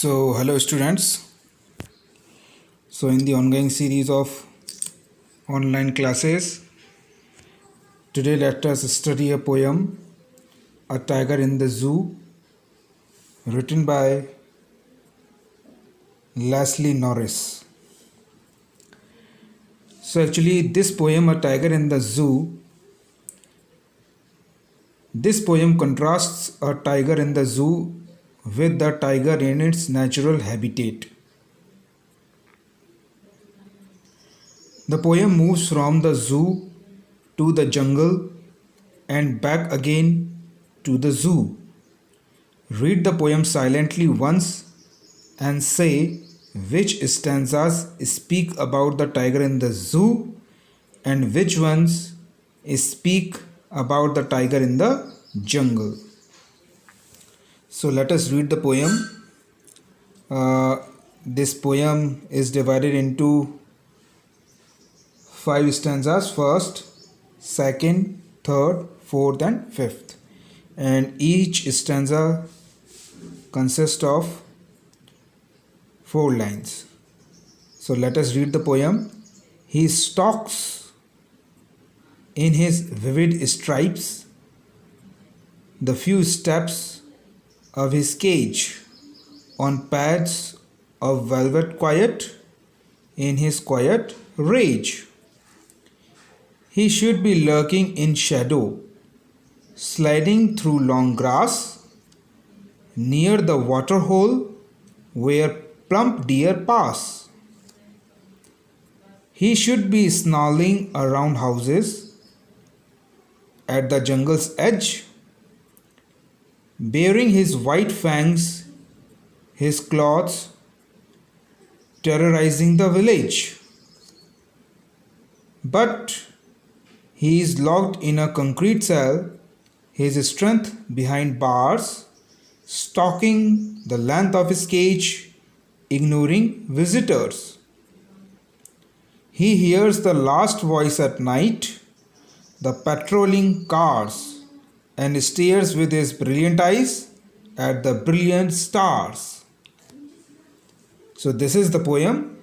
Hello students. In the ongoing series of online classes, today let us study a poem, A Tiger in the Zoo, written by Leslie Norris. Actually, this poem, A Tiger in the Zoo, this poem contrasts a tiger in the zoo with the tiger in its natural habitat. The poem moves from the zoo to the jungle and back again to the zoo. Read the poem silently once and say which stanzas speak about the tiger in the zoo and which ones speak about the tiger in the jungle. So let us read the poem. This poem is divided into 5 stanzas: first, second, third, fourth, and fifth. And each stanza consists of 4 lines. So let us read the poem. He stalks in his vivid stripes the few steps of his cage on pads of velvet quiet in his quiet rage. He should be lurking in shadow, sliding through long grass, near the water hole where plump deer pass. He should be snarling around houses at the jungle's edge, baring his white fangs, his claws, terrorizing the village. But he is locked in a concrete cell, his strength behind bars, stalking the length of his cage, ignoring visitors. He hears the last voice at night, the patrolling cars, and stares with his brilliant eyes at the brilliant stars. So this is the poem.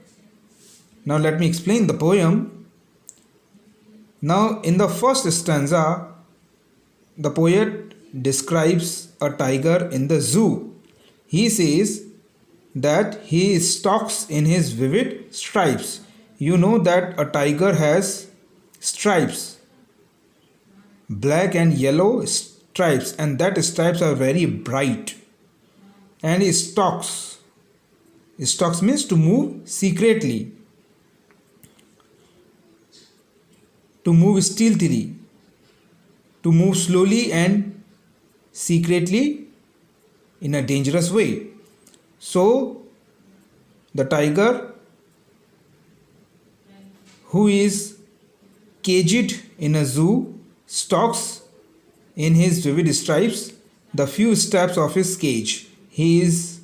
Now let me explain the poem. Now in the first stanza, the poet describes a tiger in the zoo. He says that he stalks in his vivid stripes. You know that a tiger has stripes, black and yellow stripes, and that stripes are very bright. And he stalks. Stalks means to move secretly, to move stealthily, to move slowly and secretly in a dangerous way. So the tiger, who is caged in a zoo, stalks in his vivid stripes the few steps of his cage. He is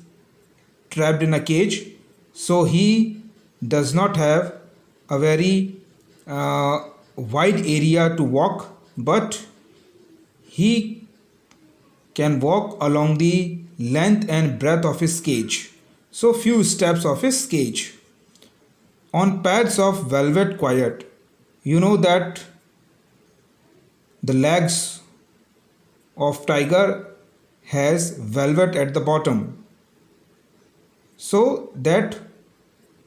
trapped in a cage, so he does not have a very wide area to walk, but he can walk along the length and breadth of his cage, so few steps of his cage, on pads of velvet quiet. You know that the legs of tiger has velvet at the bottom, so that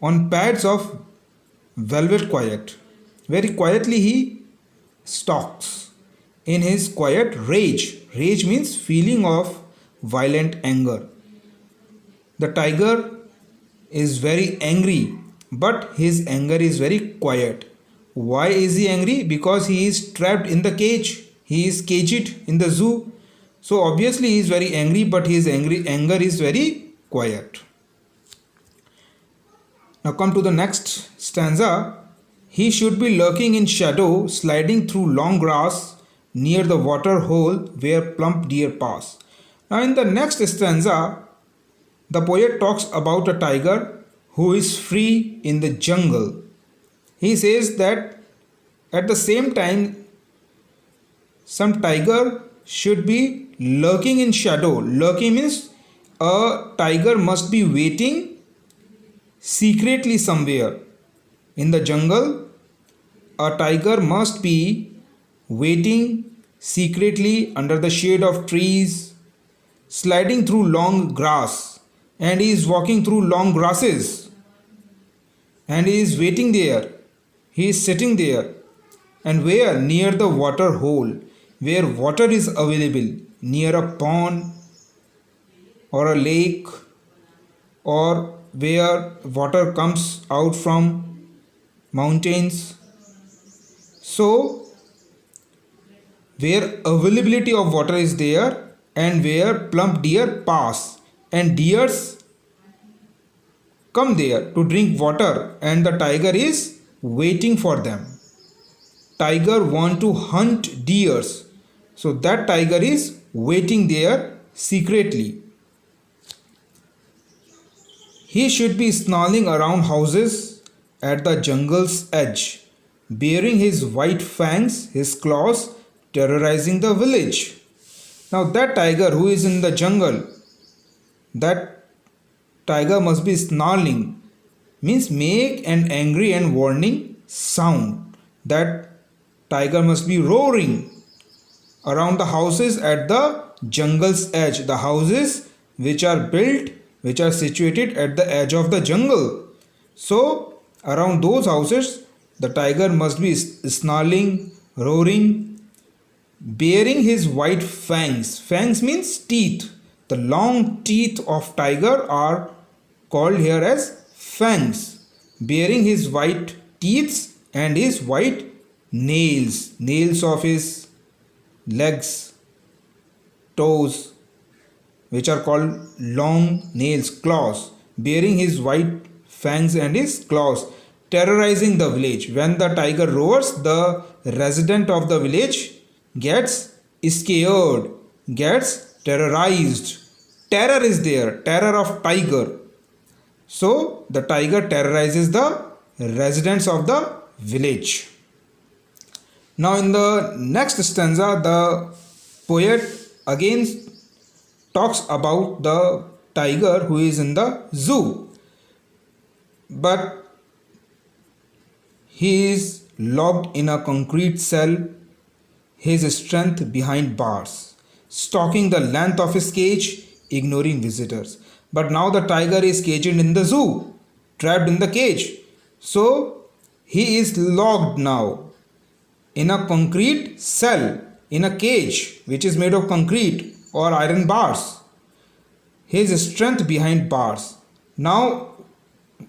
on pads of velvet quiet, very quietly he stalks in his quiet rage. Rage means feeling of violent anger. The tiger is very angry, but his anger is very quiet. Why is he angry? Because he is trapped in the cage. He is caged in the zoo. So obviously he is very angry, but his anger is very quiet. Now come to the next stanza. He should be lurking in shadow, sliding through long grass, near the water hole where plump deer pass. Now in the next stanza, the poet talks about a tiger who is free in the jungle. He says that at the same time, some tiger should be lurking in shadow. Lurking means a tiger must be waiting secretly somewhere. In the jungle, a tiger must be waiting secretly under the shade of trees, sliding through long grass, and he is walking through long grasses, and he is waiting there. He is sitting there. And where? Near the water hole, where water is available, near a pond or a lake, or where water comes out from mountains. So, where availability of water is there, and where plump deer pass, and deers come there to drink water, and the tiger is waiting for them. Tiger want to hunt deers, so that tiger is waiting there secretly. He should be snarling around houses at the jungle's edge, baring his white fangs, his claws, terrorizing the village. Now that tiger who is in the jungle, that tiger must be snarling, means make an angry and warning sound. That tiger must be roaring around the houses at the jungle's edge, the houses which are built, which are situated at the edge of the jungle. So around those houses the tiger must be snarling, roaring, baring his white fangs. Fangs means teeth. The long teeth of tiger are called here as fangs. Baring his white teeth and his white nails, nails of his legs, toes, which are called long nails, claws, baring his white fangs and his claws, terrorizing the village. When the tiger roars, the resident of the village gets scared, gets terrorized. Terror is there, terror of tiger. So the tiger terrorizes the residents of the village. Now in the next stanza, the poet again talks about the tiger who is in the zoo, but he is locked in a concrete cell, his strength behind bars, stalking the length of his cage, ignoring visitors. But now the tiger is caged in the zoo, trapped in the cage. So he is locked now in a concrete cell, in a cage which is made of concrete or iron bars. His strength behind bars. Now,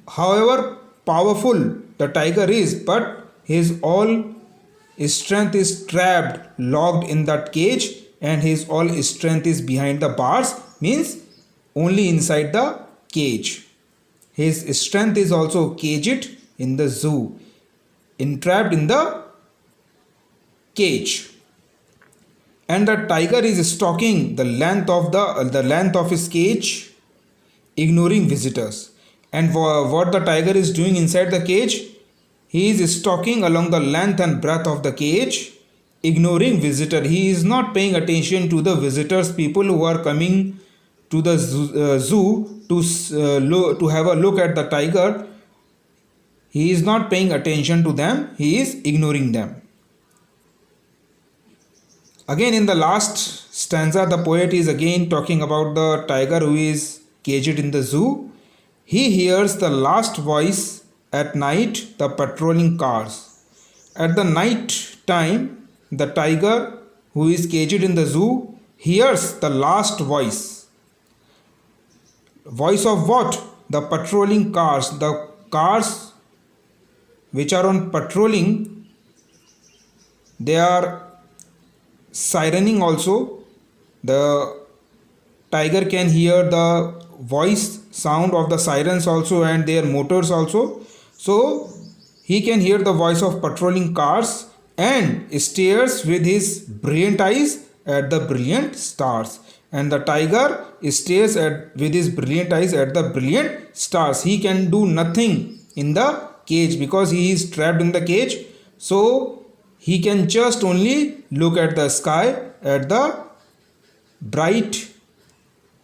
however powerful the tiger is, but his all strength is trapped, locked in that cage, and his all strength is behind the bars, means only inside the cage. His strength is also caged in the zoo, entrapped in the cage. And the tiger is stalking the length of his cage, ignoring visitors. And what the tiger is doing inside the cage, he is stalking along the length and breadth of the cage, ignoring visitor. He is not paying attention to the visitors, people who are coming to the zoo to have a look at the tiger. He is not paying attention to them, he is ignoring them. Again in the last stanza, the poet is again talking about the tiger who is caged in the zoo. He hears the last voice at night, the patrolling cars. At the night time, the tiger who is caged in the zoo hears the last voice. Voice of what? The patrolling cars. The cars which are on patrolling, they are sirening also. The tiger can hear the voice sound of the sirens also and their motors also. So he can hear the voice of patrolling cars and stares with his brilliant eyes at the brilliant stars. And the tiger stares with his brilliant eyes at the brilliant stars. He can do nothing in the cage because he is trapped in the cage. So he can just only look at the sky, at the bright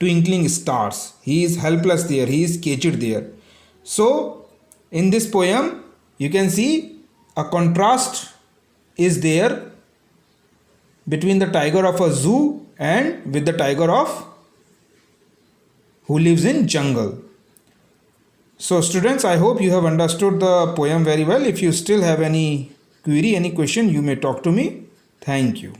twinkling stars. He is helpless there, he is caged there. So, in this poem, you can see a contrast is there between the tiger of a zoo and with the tiger of who lives in jungle. So students, I hope you have understood the poem very well. If you still have any query, any question, you may talk to me. Thank you.